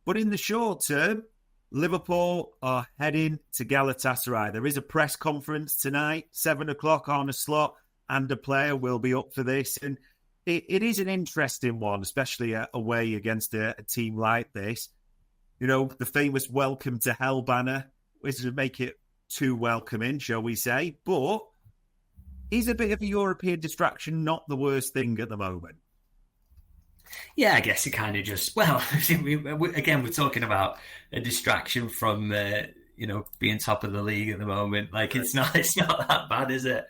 But in the short term, Liverpool are heading to Galatasaray. There is a press conference tonight, 7 o'clock on a slot, and a player will be up for this. And it is an interesting one, especially away against a team like this. You know, the famous welcome to hell banner, which would make it too welcoming, shall we say. But is a bit of a European distraction not the worst thing at the moment? Yeah, I guess it kind of just, well, again, we're talking about a distraction from, being top of the league at the moment. Like, it's not that bad, is it?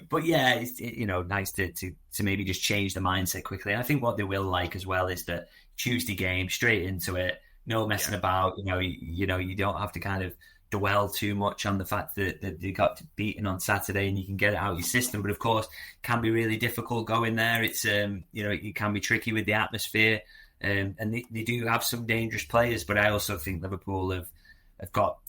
But yeah, it's nice to maybe just change the mindset quickly. And I think what they will like as well is that Tuesday game, straight into it, no messing about. You don't have to kind of dwell too much on the fact that they got beaten on Saturday, and you can get it out of your system. But of course, it can be really difficult going there. It's it can be tricky with the atmosphere, and they do have some dangerous players. But I also think Liverpool have got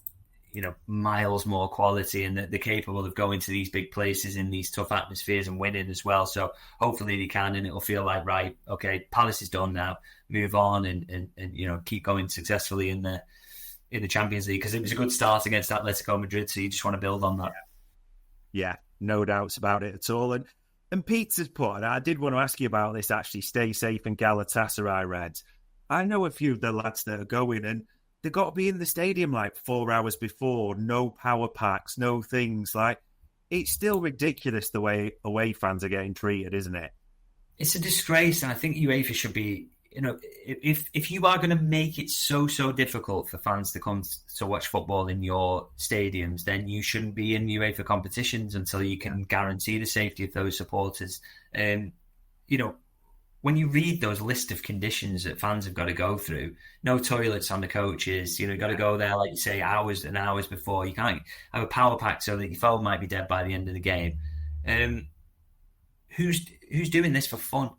miles more quality, and that they're capable of going to these big places in these tough atmospheres and winning as well. So hopefully they can, and it'll feel like, right, okay, Palace is done now, move on and keep going successfully in the Champions League, because it was a good start against Atletico Madrid, so you just want to build on that. Yeah, no doubts about it at all. And Peter's put, and I did want to ask you about this actually, stay safe in Galatasaray, Reds. I know a few of the lads that are going, and they've got to be in the stadium like 4 hours before, no power packs, no things. Like, it's still ridiculous the way away fans are getting treated, isn't it? It's a disgrace, and I think UEFA should be, if you are going to make it so difficult for fans to come to watch football in your stadiums, then you shouldn't be in UEFA competitions until you can guarantee the safety of those supporters. When you read those list of conditions that fans have got to go through, no toilets on the coaches, you've got to go there, like you say, hours and hours before. You can't have a power pack so that your phone might be dead by the end of the game. Who's doing this for fun?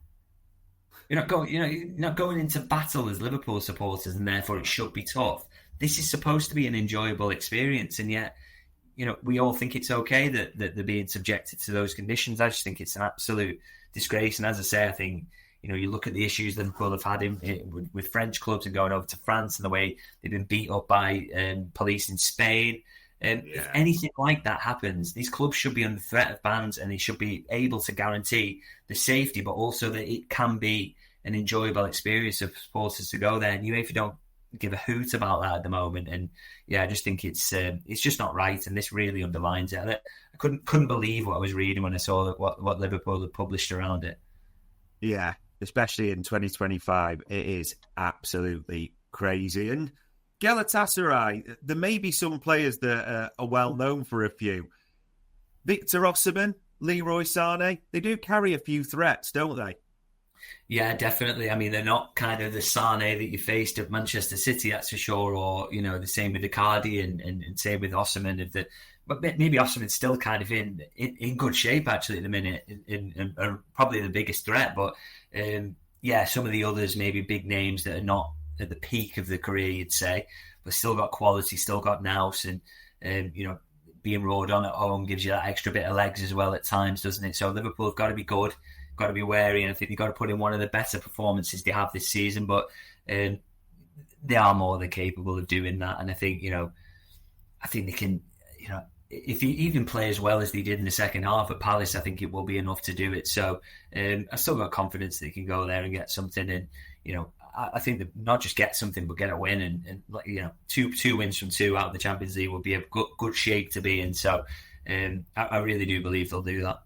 You're not going into battle as Liverpool supporters, and therefore it should be tough. This is supposed to be an enjoyable experience, and yet, we all think it's okay that they're being subjected to those conditions. I just think it's an absolute disgrace. And as I say, I think, you look at the issues Liverpool have had with French clubs and going over to France, and the way they've been beat up by police in Spain. If anything like that happens, these clubs should be under threat of bans, and they should be able to guarantee the safety, but also that it can be an enjoyable experience of supporters to go there. And UEFA don't give a hoot about that at the moment. And I just think it's just not right, and this really underlines it. I couldn't believe what I was reading when I saw what Liverpool had published around it. Yeah, especially in 2025, it is absolutely crazy. And Galatasaray, there may be some players that are well known for a few. Victor Osimhen, Leroy Sané, they do carry a few threats, don't they? Yeah, definitely. I mean, they're not kind of the Sané that you faced at Manchester City, that's for sure, or, the same with Icardi and same with Osimhen. But maybe Osimhen's still kind of in good shape, actually, at the minute, and probably the biggest threat. But, some of the others, maybe big names that are not at the peak of the career, you'd say, but still got quality, still got nous, and being roared on at home gives you that extra bit of legs as well at times, doesn't it? So Liverpool have got to be good, got to be wary, and I think they've got to put in one of the better performances they have this season. But they are more than capable of doing that, and I think they can, if they even play as well as they did in the second half at Palace, I think it will be enough to do it. So I still got confidence that they can go there and get something, and I think that not just get something, but get a win, and two wins from 2 out of the Champions League will be a good shape to be in. So I really do believe they'll do that.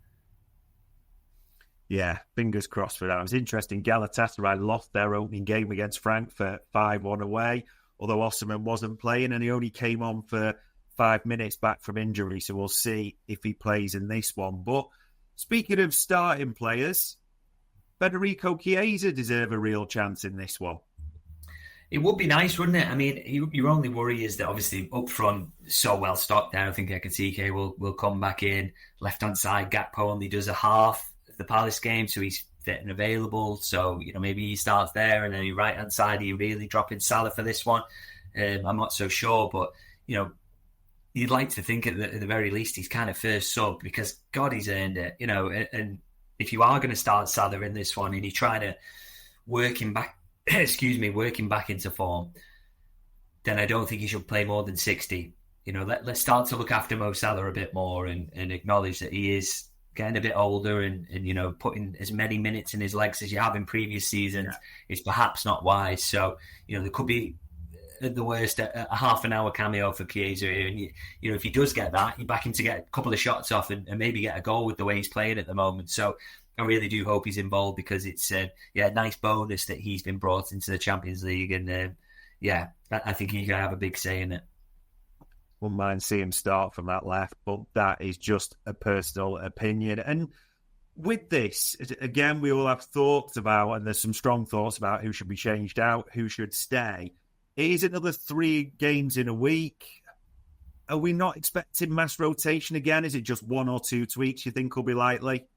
Yeah, fingers crossed for that. It was interesting. Galatasaray lost their opening game against Frankfurt 5-1 away, although Osimhen wasn't playing, and he only came on for 5 minutes back from injury. So we'll see if he plays in this one. But speaking of starting players, Federico Chiesa deserve a real chance in this one. It would be nice, wouldn't it? I mean, your only worry is that obviously up front, so well stocked there. I think Ekitike will come back in. Left-hand side, Gakpo only does a half of the Palace game, so he's fit and available. So, maybe he starts there, and then your right-hand side, are you really dropping Salah for this one? I'm not so sure, but, you'd like to think at the very least he's kind of first sub, because, God, he's earned it, and if you are going to start Salah in this one and you're trying to work him back excuse me, working back into form, then I don't think he should play more than 60. Let's start to look after Mo Salah a bit more and acknowledge that he is getting a bit older and putting as many minutes in his legs as you have in previous seasons is perhaps not wise. So, there could be at the worst a half an hour cameo for Chiesa here. And, if he does get that, you back him to get a couple of shots off and maybe get a goal with the way he's playing at the moment. So I really do hope he's involved because it's a nice bonus that he's been brought into the Champions League. And I think he can have a big say in it. Wouldn't mind seeing him start from that left, but that is just a personal opinion. And with this, again, we all have thoughts about, and there's some strong thoughts about who should be changed out, who should stay. It is another 3 games in a week. Are we not expecting mass rotation again? Is it just 1 or 2 tweaks you think will be likely?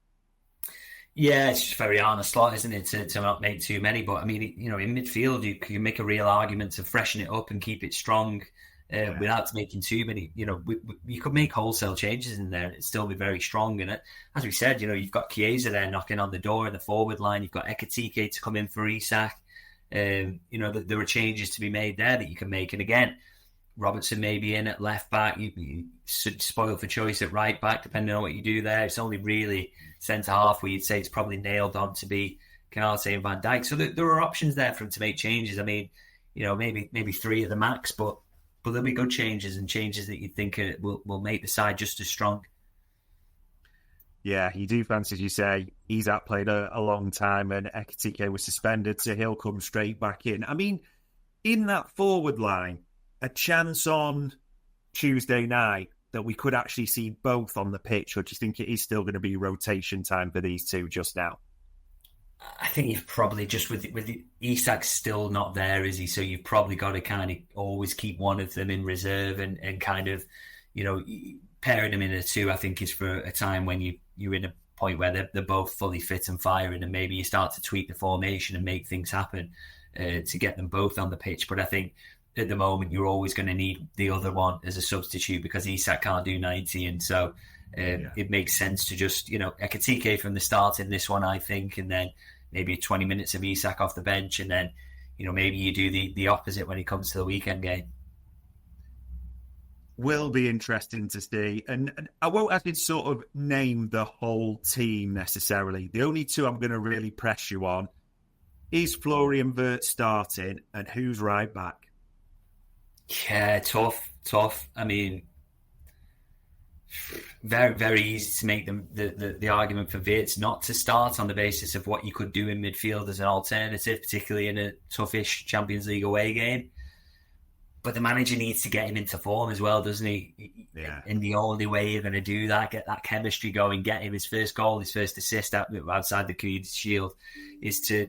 Yeah, it's just very honest lot, isn't it, to not make too many. But, I mean, in midfield, you can make a real argument to freshen it up and keep it strong. Without making too many, you could make wholesale changes in there and it'd still be very strong. And as we said, you've got Chiesa there knocking on the door in the forward line. You've got Ekitike to come in for Isak. There are changes to be made there that you can make. And again, Robertson may be in at left back. You should spoil for choice at right back, depending on what you do there. It's only really centre half where you'd say it's probably nailed on to be Canate and Van Dijk. So there are options there for him to make changes. I mean, maybe 3 at the max, but there'll be good changes and changes that you think will make the side just as strong. Yeah, you do fancy, as you say, Isak played a long time and Ekitike was suspended, so he'll come straight back in. I mean, in that forward line, a chance on Tuesday night that we could actually see both on the pitch, or do you think it is still going to be rotation time for these two just now? I think you've probably just with Isak's still not there, is he? So you've probably got to kind of always keep one of them in reserve and kind of, pairing them in a 2, I think, is for a time when you're in a point where they're both fully fit and firing, and maybe you start to tweak the formation and make things happen to get them both on the pitch. But I think at the moment you're always going to need the other one as a substitute because Isak can't do 90, and so it makes sense to just, Ekitike from the start in this one, I think, and then maybe 20 minutes of Isak off the bench, and then, maybe you do the opposite when it comes to the weekend game. Will be interesting to see. And I won't have to sort of name the whole team necessarily. The only 2 I'm going to really press you on is Florian Wirtz starting and who's right back? Yeah, tough. I mean, very, very easy to make the argument for Wirtz not to start on the basis of what you could do in midfield as an alternative, particularly in a toughish Champions League away game. But the manager needs to get him into form as well, doesn't he? Yeah. And the only way you're going to do that, get that chemistry going, get him his first goal, his first assist outside the Community Shield, is to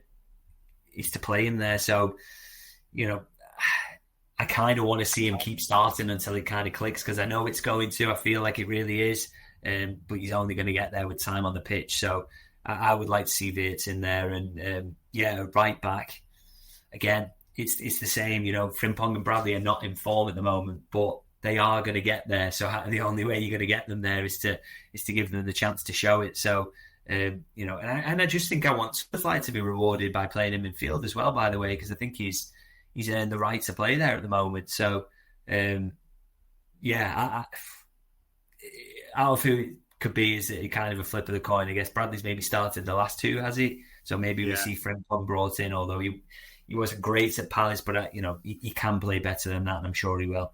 play him there. So, I kind of want to see him keep starting until it kind of clicks, because I know it's going to. I feel like it really is. But he's only going to get there with time on the pitch. So I would like to see Wirtz in there. And, right back, again, it's the same. Frimpong and Bradley are not in form at the moment, but they are going to get there. So the only way you're going to get them there is to give them the chance to show it. So, and I just think I want Szoboszlai to be rewarded by playing in midfield as well, by the way, because I think he's earned the right to play there at the moment. So, I don't feel it could be is kind of a flip of the coin. I guess Bradley's maybe started the last 2, has he? So maybe we'll see Frimpong brought in, although he wasn't great at Palace, but he can play better than that, and I'm sure he will.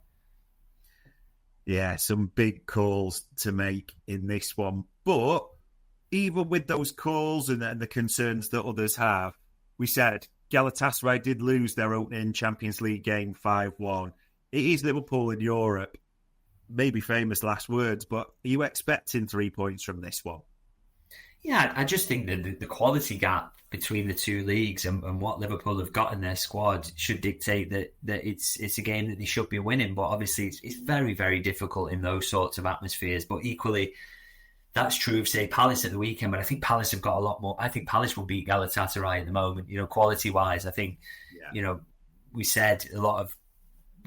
Yeah, some big calls to make in this one. But even with those calls and the concerns that others have, we said Galatasaray did lose their opening Champions League game 5-1. It is Liverpool in Europe. Maybe famous last words, but are you expecting 3 points from this one? Yeah, I just think that the quality gap between the 2 leagues and what Liverpool have got in their squad should dictate that it's a game that they should be winning. But obviously it's very, very difficult in those sorts of atmospheres. But equally, that's true of, say, Palace at the weekend, but I think Palace have got a lot more. I think Palace will beat Galatasaray at the moment, quality-wise. I think, we said a lot of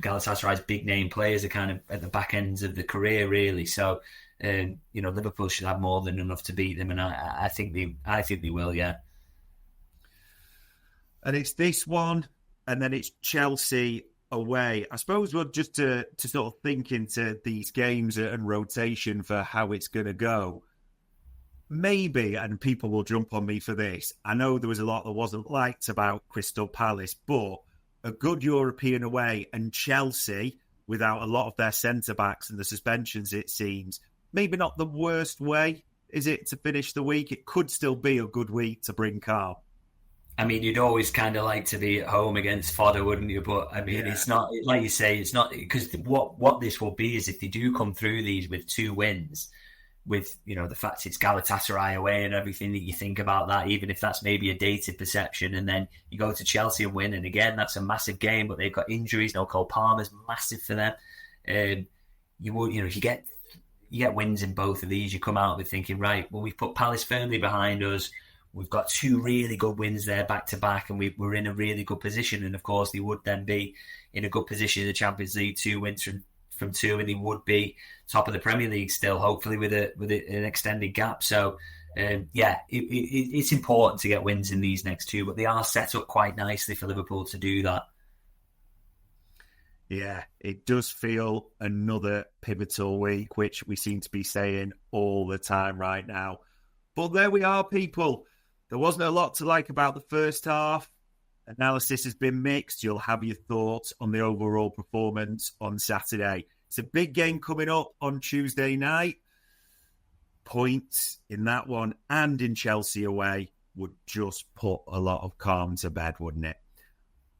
Galatasaray's big-name players are kind of at the back ends of the career, really. So, Liverpool should have more than enough to beat them, and I think they will, yeah. And it's this one, and then it's Chelsea away. I suppose we're just to sort of think into these games and rotation for how it's going to go. Maybe, and people will jump on me for this, I know there was a lot that wasn't liked about Crystal Palace, but a good European away and Chelsea, without a lot of their centre-backs and the suspensions, it seems, maybe not the worst way, is it, to finish the week? It could still be a good week to bring calm. I mean, you'd always kind of like to be at home against fodder, wouldn't you? But I mean, It's not, like you say, it's not, because what this will be is if they do come through these with 2 wins, with, you know, the fact it's Galatasaray away and everything that you think about that, even if that's maybe a dated perception, and then you go to Chelsea and win, and again, that's a massive game, but they've got injuries. No, Cole Palmer's massive for them. If you get wins in both of these, you come out with thinking, right, well, we've put Palace firmly behind us. We've got 2 really good wins there back to back, and we're in a really good position. And of course, they would then be in a good position in the Champions League, 2 wins from 2, and they would be top of the Premier League still, hopefully with an extended gap. So, it's important to get wins in these next 2, but they are set up quite nicely for Liverpool to do that. Yeah, it does feel another pivotal week, which we seem to be saying all the time right now. But there we are, people. There wasn't a lot to like about the first half. Analysis has been mixed. You'll have your thoughts on the overall performance on Saturday. It's a big game coming up on Tuesday night. Points in that one and in Chelsea away would just put a lot of calm to bed, wouldn't it?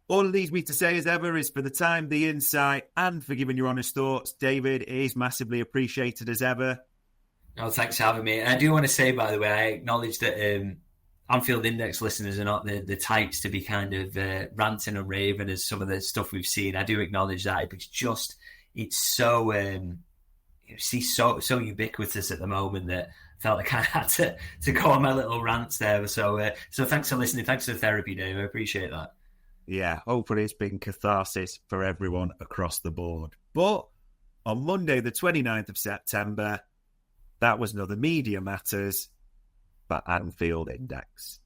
All it leaves me to say, as ever, is for the time, the insight, and for giving your honest thoughts. David, it is massively appreciated as ever. Oh, thanks for having me. I do want to say, by the way, I acknowledge that Anfield Index listeners are not the types to be kind of ranting and raving as some of the stuff we've seen. I do acknowledge that. It's so so ubiquitous at the moment that I felt like I had to go on my little rants there. So thanks for listening. Thanks for the therapy, Dave. I appreciate that. Yeah, hopefully it's been catharsis for everyone across the board. But on Monday, the 29th of September, that was another Media Matters for Anfield Index.